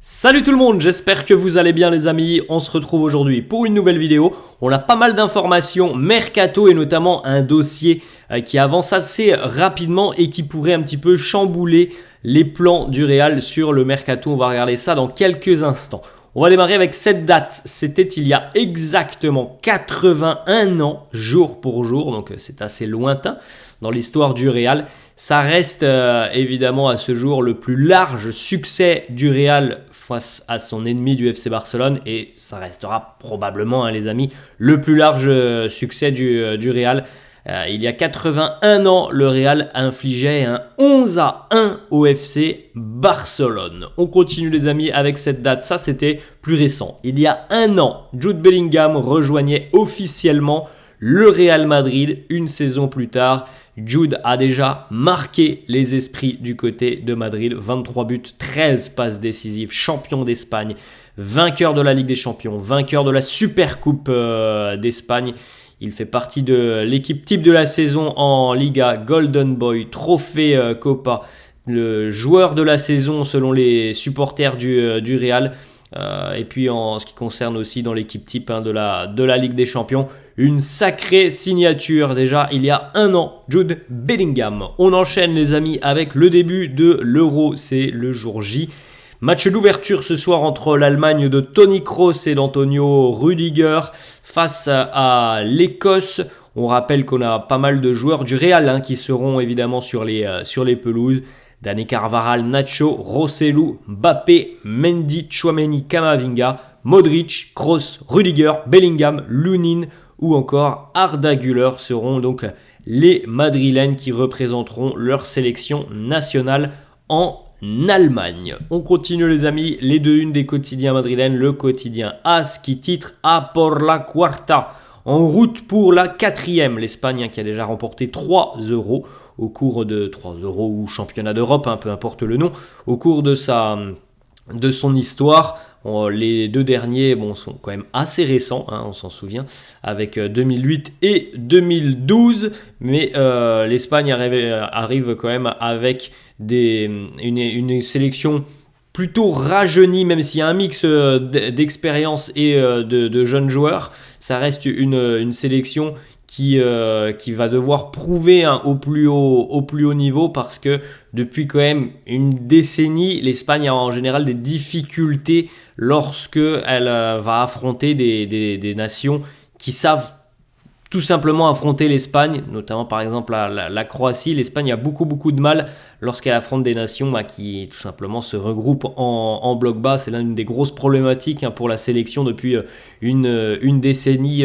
Salut tout le monde, j'espère que vous allez bien les amis, on se retrouve aujourd'hui pour une nouvelle vidéo. On a pas mal d'informations mercato et notamment un dossier qui avance assez rapidement et qui pourrait un petit peu chambouler les plans du Real sur le mercato. On va regarder ça dans quelques instants. On va démarrer avec cette date, c'était il y a exactement 81 ans, jour pour jour, donc c'est assez lointain dans l'histoire du Real. Ça reste évidemment à ce jour le plus large succès du Real face à son ennemi du FC Barcelone et ça restera probablement, les amis, le plus large succès du Real. Il y a 81 ans, le Real infligeait un 11-1 au FC Barcelone. On continue les amis avec cette date, ça c'était plus récent. Il y a un an, Jude Bellingham rejoignait officiellement le Real Madrid une saison plus tard. Jude a déjà marqué les esprits du côté de Madrid. 23 buts, 13 passes décisives, champion d'Espagne, vainqueur de la Ligue des Champions, vainqueur de la Supercoupe d'Espagne. Il fait partie de l'équipe type de la saison en Liga, Golden Boy, trophée Copa, le joueur de la saison selon les supporters du Real. Et puis en ce qui concerne aussi dans l'équipe type de la Ligue des Champions, une sacrée signature déjà il y a un an, Jude Bellingham. On enchaîne les amis avec le début de l'Euro, c'est le jour J. Match d'ouverture ce soir entre l'Allemagne de Toni Kroos et d'Antonio Rüdiger face à l'Écosse. On rappelle qu'on a pas mal de joueurs du Real qui seront évidemment sur les pelouses. Dani Carvajal, Nacho, Rossellou, Mbappé, Mendy, Tchouaméni, Camavinga, Modric, Kroos, Rüdiger, Bellingham, Lunin ou encore Arda Güler seront donc les Madrilènes qui représenteront leur sélection nationale en Allemagne. On continue les amis, les deux unes des quotidiens madrilènes, le quotidien AS qui titre A por la cuarta, en route pour la quatrième, l'Espagne qui a déjà remporté 3 euros au cours de 3 euros ou championnat d'Europe, peu importe le nom, au cours de son histoire. Les deux derniers sont quand même assez récents, on s'en souvient, avec 2008 et 2012, mais l'Espagne arrive quand même avec une sélection plutôt rajeunie, même s'il y a un mix d'expérience et de jeunes joueurs. Ça reste une sélection qui va devoir prouver au plus haut niveau parce que depuis quand même une décennie, l'Espagne a en général des difficultés lorsque elle va affronter des nations qui savent tout simplement affronter l'Espagne, notamment par exemple la Croatie. L'Espagne a beaucoup de mal lorsqu'elle affronte des nations qui tout simplement se regroupent en bloc bas. C'est l'une des grosses problématiques pour la sélection depuis une décennie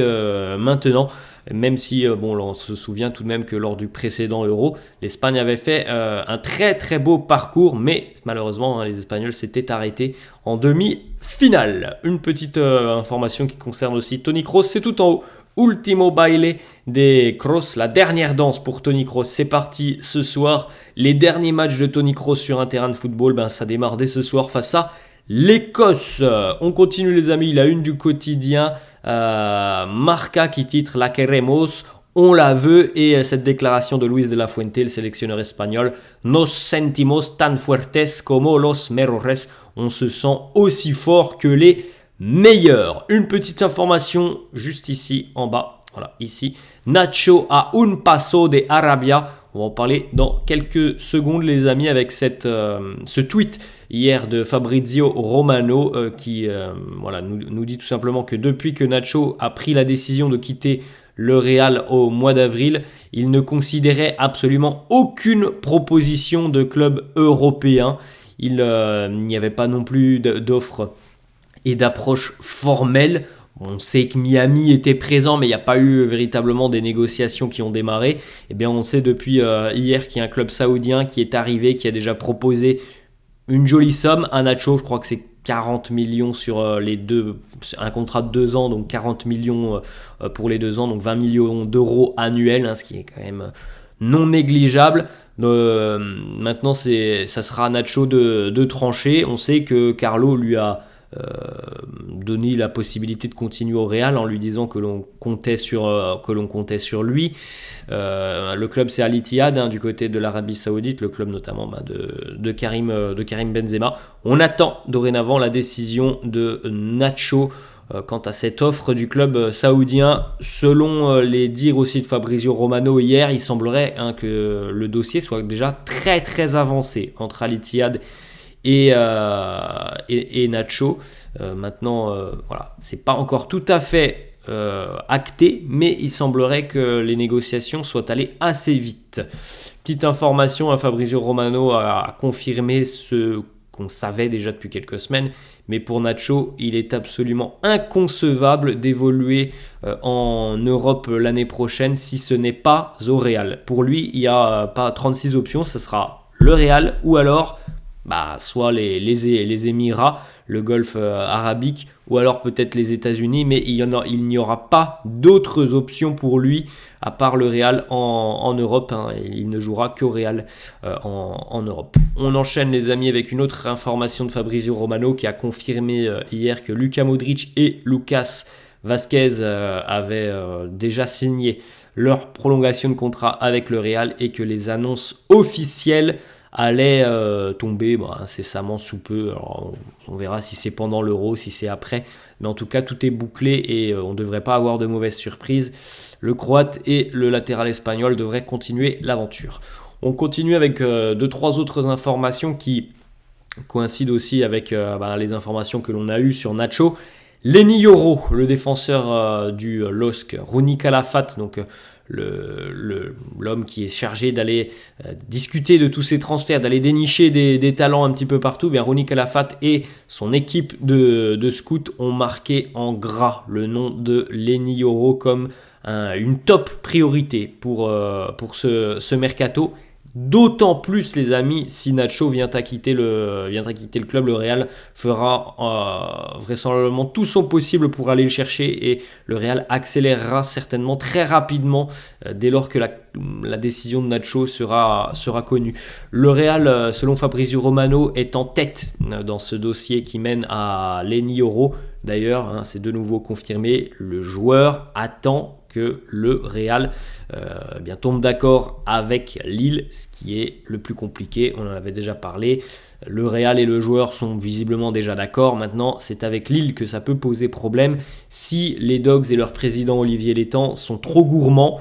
maintenant. Même si on se souvient tout de même que lors du précédent Euro, l'Espagne avait fait un très beau parcours, mais malheureusement les Espagnols s'étaient arrêtés en demi-finale. Une petite information qui concerne aussi Toni Kroos, c'est tout en haut. Ultimo baile de Kroos, la dernière danse pour Toni Kroos, c'est parti ce soir. Les derniers matchs de Toni Kroos sur un terrain de football, ça démarre dès ce soir face à l'Écosse. On continue les amis, la une du quotidien Marca qui titre La queremos, on la veut, et cette déclaration de Luis de la Fuente, le sélectionneur espagnol: Nos sentimos tan fuertes como los mejores, on se sent aussi fort que les meilleurs. Une petite information juste ici en bas, voilà ici, Nacho a un paso de Arabia. On va en parler dans quelques secondes les amis avec ce tweet hier de Fabrizio Romano qui nous dit tout simplement que depuis que Nacho a pris la décision de quitter le Real au mois d'avril, il ne considérait absolument aucune proposition de club européen. Il n'y avait pas non plus d'offres et d'approche formelle. On sait que Miami était présent, mais il n'y a pas eu véritablement des négociations qui ont démarré. Eh bien, on sait depuis hier qu'il y a un club saoudien qui est arrivé, qui a déjà proposé une jolie somme à Nacho. Je crois que c'est 40 millions sur les deux, un contrat de 2 ans, donc 40 millions pour les 2 ans, donc 20 millions d'euros annuels, ce qui est quand même non négligeable. Maintenant, ça sera à Nacho de trancher. On sait que Carlo lui a donné la possibilité de continuer au Real en lui disant que l'on comptait sur lui. Le club c'est Al Ittihad du côté de l'Arabie Saoudite, le club notamment de Karim Benzema. On attend dorénavant la décision de Nacho quant à cette offre du club saoudien. Selon les dires aussi de Fabrizio Romano hier, il semblerait que le dossier soit déjà très très avancé entre Al Ittihad et Nacho. Maintenant, voilà, c'est pas encore tout à fait acté, mais il semblerait que les négociations soient allées assez vite. Petite information, Fabrizio Romano a confirmé ce qu'on savait déjà depuis quelques semaines, mais pour Nacho, il est absolument inconcevable d'évoluer en Europe l'année prochaine si ce n'est pas au Real. Pour lui, il n'y a pas 36 options, ce sera le Real ou alors soit les Émirats, le Golfe arabique, ou alors peut-être les États-Unis, mais il n'y aura pas d'autres options pour lui à part le Real en Europe. Il ne jouera qu'au Real en Europe. On enchaîne les amis avec une autre information de Fabrizio Romano qui a confirmé hier que Luka Modric et Lucas Vazquez avaient déjà signé leur prolongation de contrat avec le Real et que les annonces officielles allait tomber incessamment sous peu. Alors, on verra si c'est pendant l'Euro, si c'est après. Mais en tout cas, tout est bouclé et on ne devrait pas avoir de mauvaises surprises. Le Croate et le latéral espagnol devraient continuer l'aventure. On continue avec 2-3 autres informations qui coïncident aussi avec les informations que l'on a eues sur Nacho. Lenny Yoro, le défenseur du LOSC, Rouni Calafat, donc l'homme qui est chargé d'aller discuter de tous ces transferts, d'aller dénicher des talents un petit peu partout, Rouni Calafat et son équipe de scouts ont marqué en gras le nom de Lenny Yoro comme une top priorité pour ce mercato. D'autant plus les amis, si Nacho vient à quitter le club, le Real fera vraisemblablement tout son possible pour aller le chercher et le Real accélérera certainement très rapidement dès lors que la décision de Nacho sera connue. Le Real, selon Fabrizio Romano, est en tête dans ce dossier qui mène à Lenny Yoro. D'ailleurs, c'est de nouveau confirmé, le joueur attend que le Real tombe d'accord avec Lille, ce qui est le plus compliqué, on en avait déjà parlé. Le Real et le joueur sont visiblement déjà d'accord. Maintenant, c'est avec Lille que ça peut poser problème si les Dogs et leur président Olivier Létang sont trop gourmands.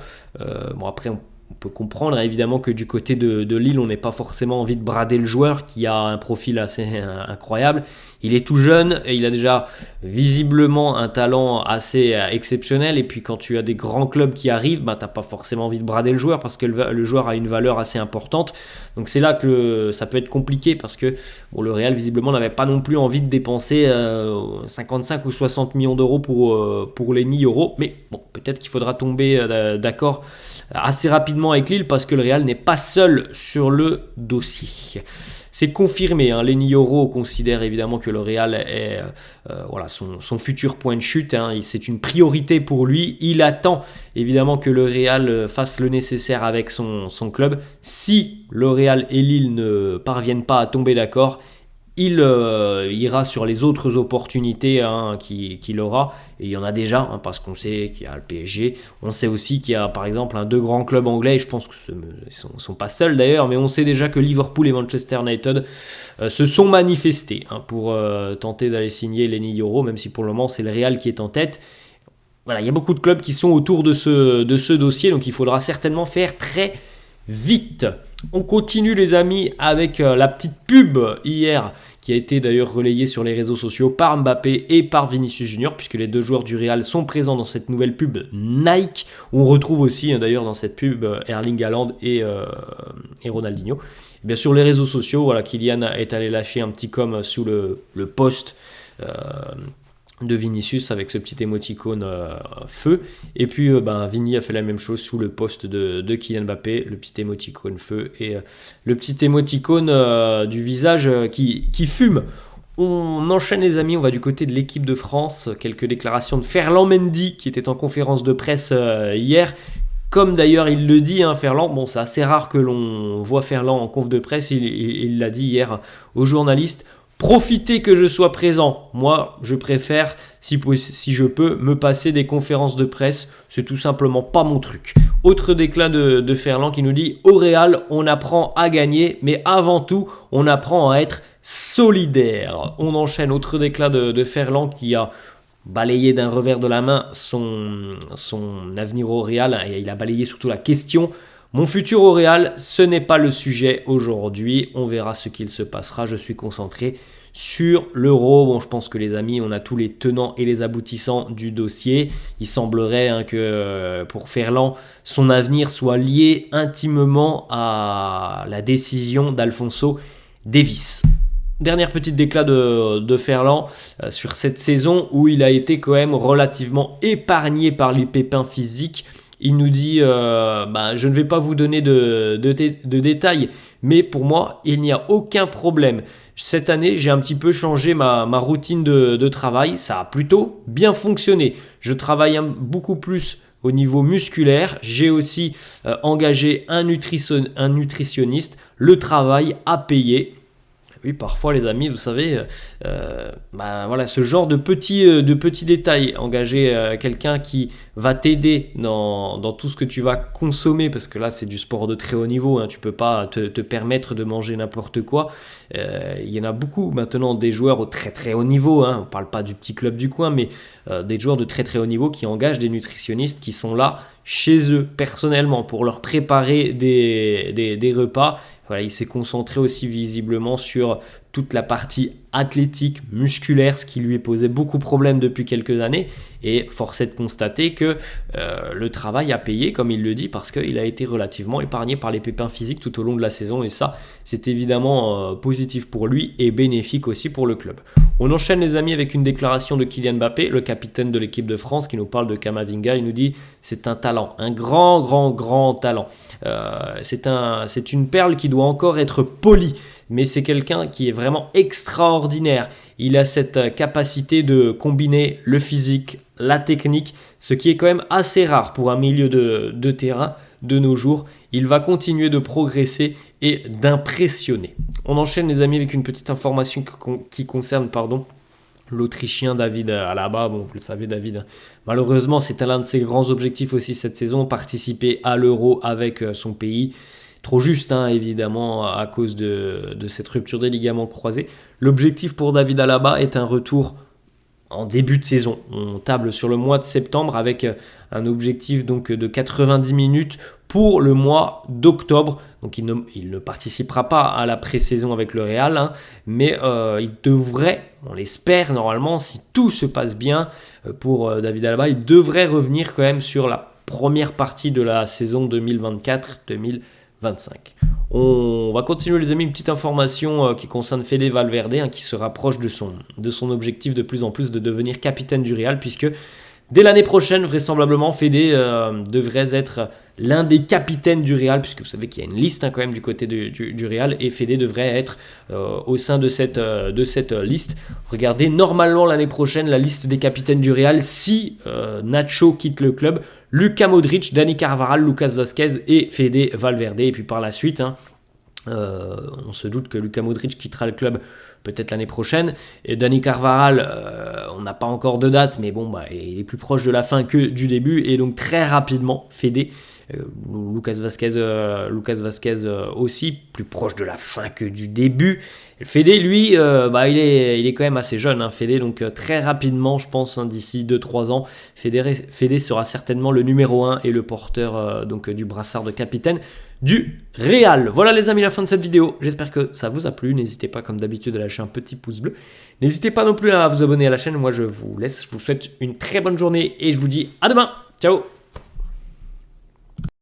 Après, on peut comprendre évidemment que du côté de Lille, on n'ait pas forcément envie de brader le joueur qui a un profil assez incroyable. Il est tout jeune et il a déjà visiblement un talent assez exceptionnel. Et puis quand tu as des grands clubs qui arrivent, t'as pas forcément envie de brader le joueur parce que le joueur a une valeur assez importante. Donc c'est là que ça peut être compliqué parce que le Real visiblement n'avait pas non plus envie de dépenser 55 ou 60 millions d'euros pour Lenny Yoro. Mais peut-être qu'il faudra tomber d'accord assez rapidement avec Lille parce que le Real n'est pas seul sur le dossier. C'est confirmé, Lenny Yoro considère évidemment que le Real est son futur point de chute. C'est une priorité pour lui. Il attend évidemment que le Real fasse le nécessaire avec son club. Si le Real et Lille ne parviennent pas à tomber d'accord, il ira sur les autres opportunités qu'il aura. Et il y en a déjà, parce qu'on sait qu'il y a le PSG. On sait aussi qu'il y a par exemple deux grands clubs anglais. Et je pense qu'ils ne sont pas seuls d'ailleurs. Mais on sait déjà que Liverpool et Manchester United se sont manifestés pour tenter d'aller signer Lenny Yoro. Même si pour le moment c'est le Real qui est en tête. Voilà, il y a beaucoup de clubs qui sont autour de ce dossier. Donc il faudra certainement faire très vite. On continue les amis avec la petite pub hier qui a été d'ailleurs relayée sur les réseaux sociaux par Mbappé et par Vinicius Junior puisque les deux joueurs du Real sont présents dans cette nouvelle pub Nike. On retrouve aussi d'ailleurs dans cette pub Erling Haaland et Ronaldinho. Et bien sûr les réseaux sociaux, Kylian est allé lâcher un petit com sous le post de Vinicius avec ce petit émoticône feu et puis Vini a fait la même chose sous le post de Kylian Mbappé, le petit émoticône feu et le petit émoticône du visage qui fume. On enchaîne les amis, on va du côté de l'équipe de France, quelques déclarations de Ferland Mendy qui était en conférence de presse hier. Comme d'ailleurs il le dit, Ferland, c'est assez rare que l'on voit Ferland en conf de presse, il l'a dit hier aux journalistes. Profitez que je sois présent. Moi, je préfère, si je peux, me passer des conférences de presse. C'est tout simplement pas mon truc. Autre déclat de Ferland qui nous dit « Au Real, on apprend à gagner, mais avant tout, on apprend à être solidaire. » On enchaîne. Autre déclat de Ferland qui a balayé d'un revers de la main son avenir au Real. Et il a balayé surtout la question. Mon futur au Real, ce n'est pas le sujet aujourd'hui. On verra ce qu'il se passera. Je suis concentré sur l'Euro. Bon, je pense que les amis, on a tous les tenants et les aboutissants du dossier. Il semblerait que pour Ferland, son avenir soit lié intimement à la décision d'Alphonso Davies. Dernière petite déclat de Ferland sur cette saison où il a été quand même relativement épargné par les pépins physiques. Il nous dit je ne vais pas vous donner de détails, mais pour moi, il n'y a aucun problème. Cette année, j'ai un petit peu changé ma routine de travail. Ça a plutôt bien fonctionné. Je travaille beaucoup plus au niveau musculaire. J'ai aussi engagé un nutritionniste. Le travail a payé. Oui, parfois les amis, vous savez, voilà, ce genre de petits détails, engager quelqu'un qui va t'aider dans tout ce que tu vas consommer, parce que là c'est du sport de très haut niveau, hein, tu peux pas te permettre de manger n'importe quoi. Il y en a beaucoup maintenant des joueurs au très très haut niveau, hein, on parle pas du petit club du coin, mais des joueurs de très très haut niveau qui engagent des nutritionnistes qui sont là chez eux personnellement pour leur préparer des repas. Voilà, il s'est concentré aussi visiblement sur toute la partie athlétique, musculaire, ce qui lui posait beaucoup de problèmes depuis quelques années. Et force est de constater que le travail a payé, comme il le dit, parce qu'il a été relativement épargné par les pépins physiques tout au long de la saison. Et ça, c'est évidemment positif pour lui et bénéfique aussi pour le club. On enchaîne les amis avec une déclaration de Kylian Mbappé, le capitaine de l'équipe de France, qui nous parle de Camavinga. Il nous dit c'est un talent, un grand talent. C'est une perle qui doit encore être polie, mais c'est quelqu'un qui est vraiment extraordinaire. Il a cette capacité de combiner le physique, la technique, ce qui est quand même assez rare pour un milieu de terrain de nos jours. Il va continuer de progresser et d'impressionner. On enchaîne les amis avec une petite information qui concerne l'Autrichien David Alaba. Bon, vous le savez, David, malheureusement, c'est l'un de ses grands objectifs aussi cette saison, participer à l'Euro avec son pays. Trop juste, hein, évidemment, à cause de cette rupture des ligaments croisés. L'objectif pour David Alaba est un retour en début de saison. On table sur le mois de septembre avec un objectif donc de 90 minutes pour le mois d'octobre. Donc il ne participera pas à la pré-saison avec le Real, hein, mais il devrait, on l'espère normalement, si tout se passe bien pour David Alaba, il devrait revenir quand même sur la première partie de la saison 2024-2025. On va continuer les amis, une petite information qui concerne Fede Valverde, hein, qui se rapproche de son objectif de plus en plus de devenir capitaine du Real, puisque dès l'année prochaine, vraisemblablement, Fede devrait être l'un des capitaines du Real, puisque vous savez qu'il y a une liste, hein, quand même du côté du Real, et Fede devrait être au sein de cette liste. Regardez, normalement l'année prochaine, la liste des capitaines du Real, si Nacho quitte le club, Luka Modric, Dani Carvajal, Lucas Vazquez et Fede Valverde. Et puis par la suite, on se doute que Luka Modric quittera le club peut-être l'année prochaine. Et Dani Carvajal, on n'a pas encore de date, mais bon, il est plus proche de la fin que du début. Et donc très rapidement, Fede, Lucas Vazquez aussi, plus proche de la fin que du début. Fede, lui, il est quand même assez jeune, hein, Fede, donc très rapidement, je pense, hein, d'ici 2-3 ans, Fede sera certainement le numéro 1 et le porteur du brassard de capitaine du Real. Voilà les amis, la fin de cette vidéo. J'espère que ça vous a plu. N'hésitez pas, comme d'habitude, à lâcher un petit pouce bleu. N'hésitez pas non plus à vous abonner à la chaîne. Moi, je vous laisse. Je vous souhaite une très bonne journée et je vous dis à demain. Ciao!